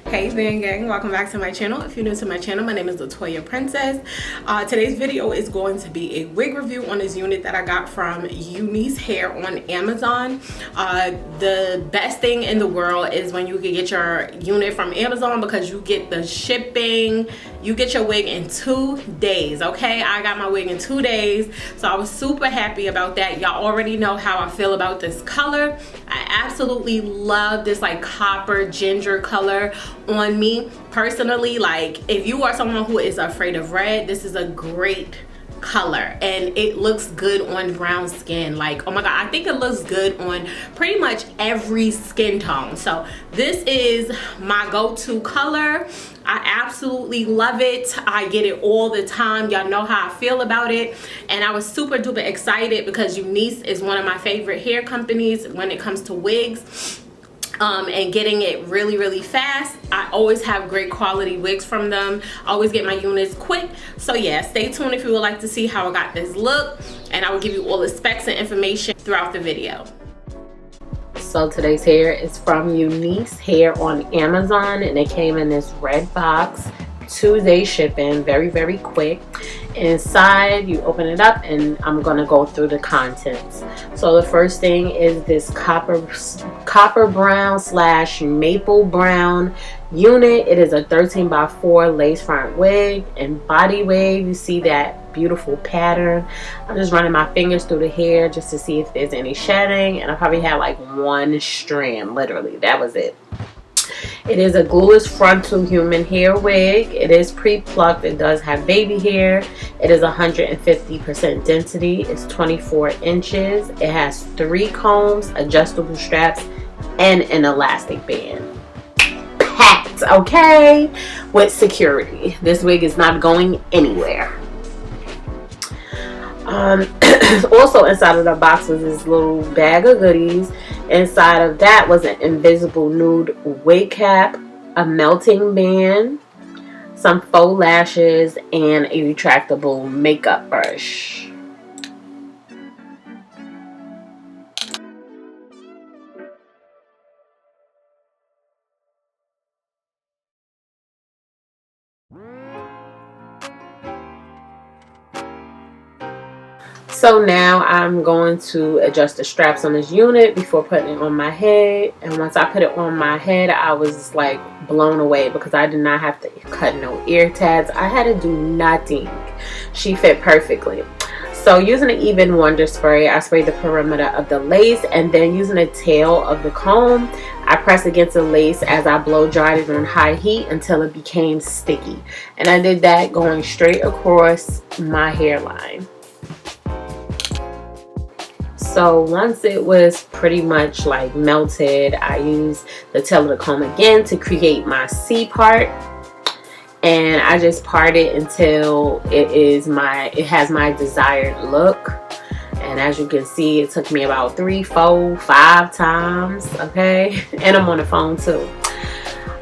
Hey Van Gang, welcome back to my channel. If you're new to my channel, my name is LaToya Princess. Today's video is going to be a wig review on this unit that I got from UNICE Hair on Amazon. The best thing in the world is when you can get your unit from Amazon because you get the shipping. You get your wig in 2 days, okay? I got my wig in 2 days, so I was super happy about that. Y'all already know how I feel about this color. I absolutely love this like copper ginger color on me personally. Like, if you are someone who is afraid of red, this is a great color and it looks good on brown skin. Like, oh my god, I think it looks good on pretty much every skin tone. So this is my go-to color. I absolutely love it. I get it all the time. Y'all know how I feel about it. And I was super duper excited because UNICE is one of my favorite hair companies when it comes to wigs. And getting it really fast. I always have great quality wigs from them. I always get my units quick. So yeah, stay tuned if you would like to see how I got this look, and I will give you all the specs and information throughout the video. So today's hair is from UNICE Hair on Amazon, and it came in this red box. 2-day shipping, very quick. Inside, you open it up and I'm gonna go through the contents. So the first thing is this copper brown / maple brown unit. It is a 13x4 lace front wig and body wave. You see that beautiful pattern. I'm just running my fingers through the hair just to see if there's any shedding, and I probably had like one strand, literally, that was it. It is a glueless frontal human hair wig. It is pre-plucked. It does have baby hair. It is 150% density. It's 24 inches. It has 3 combs, adjustable straps, and an elastic band. Packed, okay, with security. This wig is not going anywhere. Also inside of the box was this little bag of goodies. Inside of that was an invisible nude wig cap, a melting band, some faux lashes, and a retractable makeup brush. So now I'm going to adjust the straps on this unit before putting it on my head. And once I put it on my head, I was like blown away because I did not have to cut no ear tabs. I had to do nothing. She fit perfectly. So using an Even Wonder spray, I sprayed the perimeter of the lace, and then using the tail of the comb, I pressed against the lace as I blow dried it on high heat until it became sticky. And I did that going straight across my hairline. So once it was pretty much like melted, I used the tail of the comb again to create my C part, and I just part it until it has my desired look. And as you can see, it took me about 3, 4, 5 times, okay? And I'm on the phone too.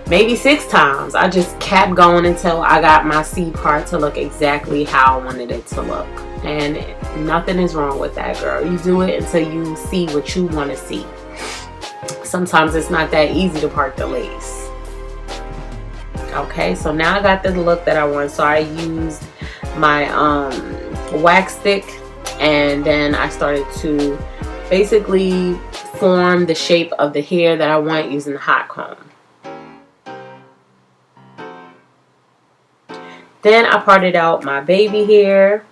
Maybe 6 times. I just kept going until I got my C part to look exactly how I wanted it to look. And nothing is wrong with that, girl. You do it until you see what you want to see. Sometimes it's not that easy to part the lace. Okay, so now I got the look that I want. So I used my wax stick, and then I started to basically form the shape of the hair that I want using the hot comb. Then I parted out my baby hair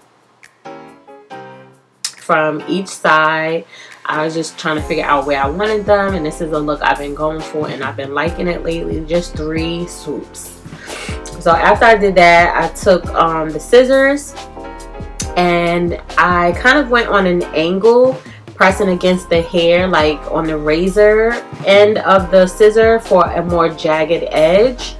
from each side. I was just trying to figure out where I wanted them, and this is a look I've been going for and I've been liking it lately. Just 3 swoops. So after I did that, I took the scissors and I kind of went on an angle, pressing against the hair like on the razor end of the scissor for a more jagged edge,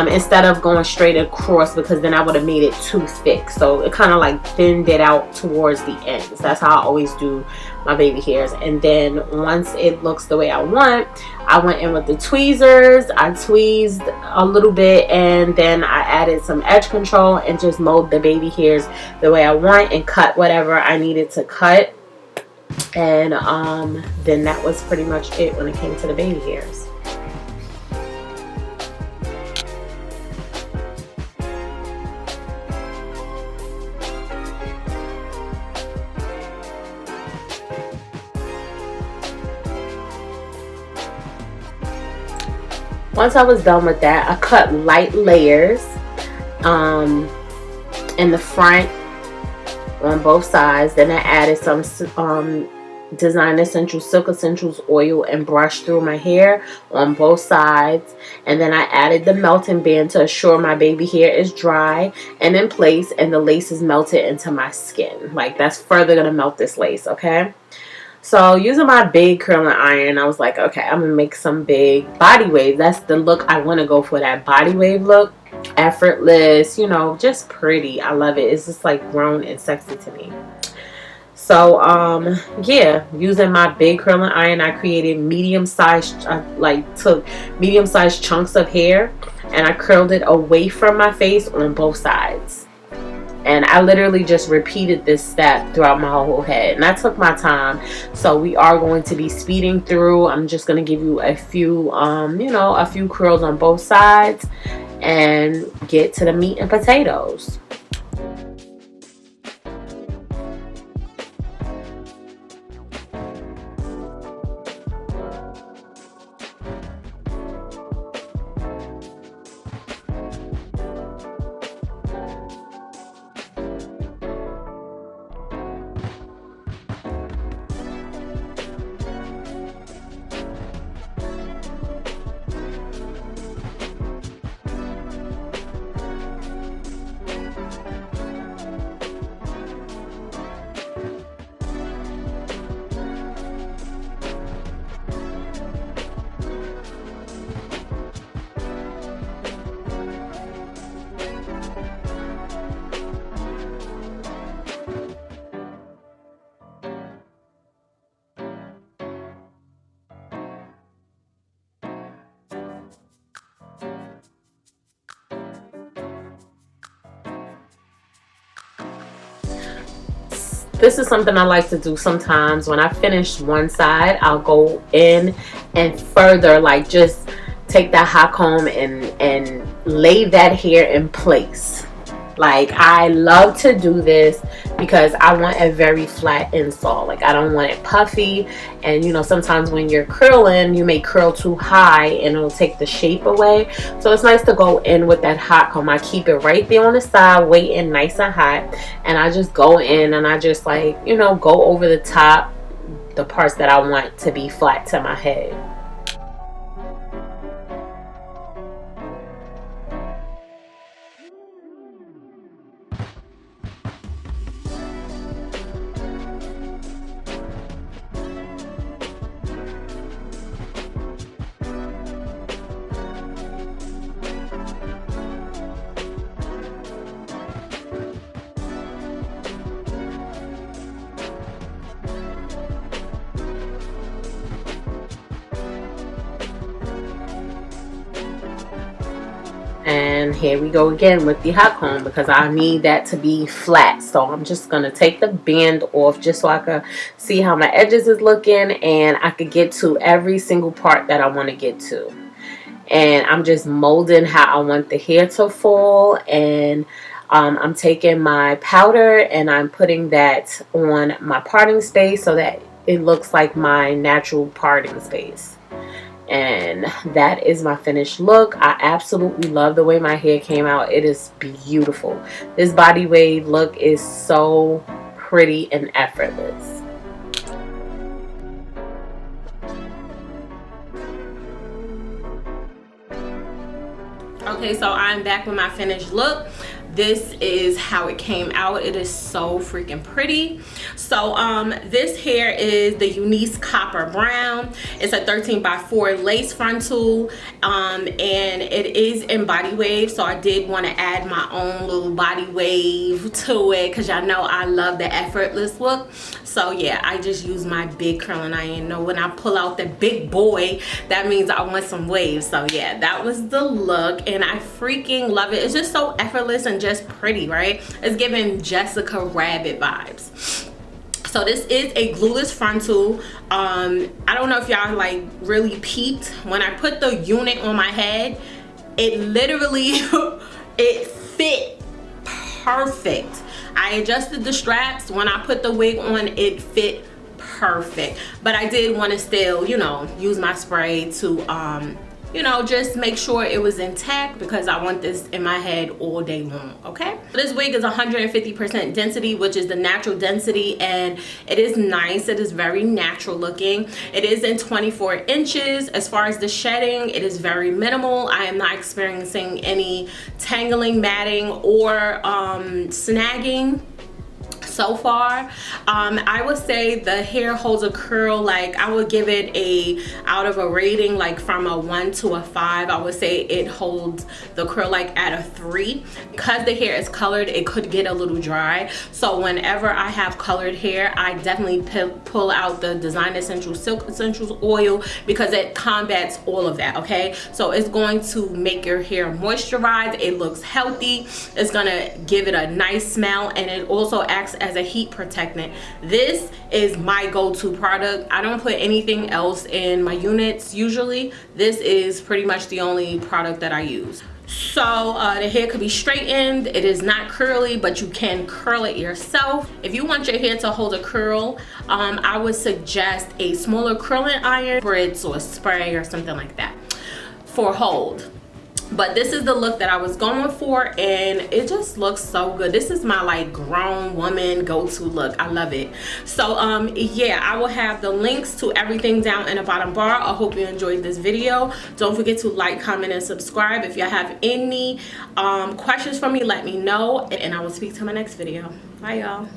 instead of going straight across, because then I would have made it too thick. So it kind of like thinned it out towards the ends. That's how I always do my baby hairs. And then once it looks the way I want, I went in with the tweezers. I tweezed a little bit, and then I added some edge control and just mowed the baby hairs the way I want and cut whatever I needed to cut. And then that was pretty much it when it came to the baby hairs. Once I was done with that, I cut light layers in the front on both sides. Then I added some Design Essentials Silk Essentials oil and brushed through my hair on both sides. And then I added the melting band to assure my baby hair is dry and in place, and the lace is melted into my skin. Like, that's further gonna melt this lace, okay? So using my big curling iron, I was like, okay, I'm gonna make some big body waves. That's the look I want to go for, that body wave look. Effortless, you know, just pretty. I love it. It's just like grown and sexy to me. So yeah, using my big curling iron, I created medium-sized, took medium-sized chunks of hair and I curled it away from my face on both sides. And I literally just repeated this step throughout my whole head. And I took my time. So we are going to be speeding through. I'm just going to give you a few, a few curls on both sides and get to the meat and potatoes. This is something I like to do sometimes. When I finish one side, I'll go in and further, like, just take that hot comb and lay that hair in place. Like, I love to do this because I want a very flat install. Like, I don't want it puffy. And, you know, sometimes when you're curling, you may curl too high and it'll take the shape away. So it's nice to go in with that hot comb. I keep it right there on the side, waiting nice and hot. And I just go in and I just, like, you know, go over the top, the parts that I want to be flat to my head. And here we go again with the hot comb because I need that to be flat. So I'm just going to take the band off just so I can see how my edges is looking and I could get to every single part that I want to get to. And I'm just molding how I want the hair to fall. And I'm taking my powder and I'm putting that on my parting space so that it looks like my natural parting space. And that is my finished look. I absolutely love the way my hair came out. It is beautiful. This body wave look is so pretty and effortless. Okay, so I'm back with my finished look. This is how it came out. It is so freaking pretty. So this hair is the UNICE Copper Brown. It's a 13x4 lace frontal, and it is in body wave. So I did want to add my own little body wave to it because y'all know I love the effortless look. So yeah, I just use my big curling iron. You know, when I pull out the big boy, that means I want some waves. So yeah, that was the look and I freaking love it. It's just so effortless and just pretty, right? It's giving Jessica Rabbit vibes. So this is a glueless frontal. I don't know if y'all like really peeped when I put the unit on my head. It literally it fit perfect. I adjusted the straps. When I put the wig on, it fit perfect. But I did want to still, you know, use my spray to you know, just make sure it was intact because I want this in my head all day long, okay? This wig is 150% density, which is the natural density, and it is nice. It is very natural looking. It is in 24 inches. As far as the shedding, it is very minimal. I am not experiencing any tangling, matting, or snagging so far. I would say the hair holds a curl, like I would give it a, out of a rating, like from a 1 to a 5, I would say it holds the curl like at a 3. Because the hair is colored, it could get a little dry. So whenever I have colored hair, I definitely pull out the Design Essentials Silk Essentials oil because it combats all of that, okay? So it's going to make your hair moisturize. It looks healthy. It's gonna give it a nice smell, and it also acts as a heat protectant. This is my go-to product. I don't put anything else in my units usually. This is pretty much the only product that I use. So the hair could be straightened. It is not curly, but you can curl it yourself. If you want your hair to hold a curl, I would suggest a smaller curling iron, spritz or spray or something like that for hold. But this is the look that I was going for, and it just looks so good. This is my like grown woman go-to look. I love it. So yeah, I will have the links to everything down in the bottom bar. I hope you enjoyed this video. Don't forget to like, comment, and subscribe. If you have any questions for me, let me know, and I will speak to my next video. Bye, y'all.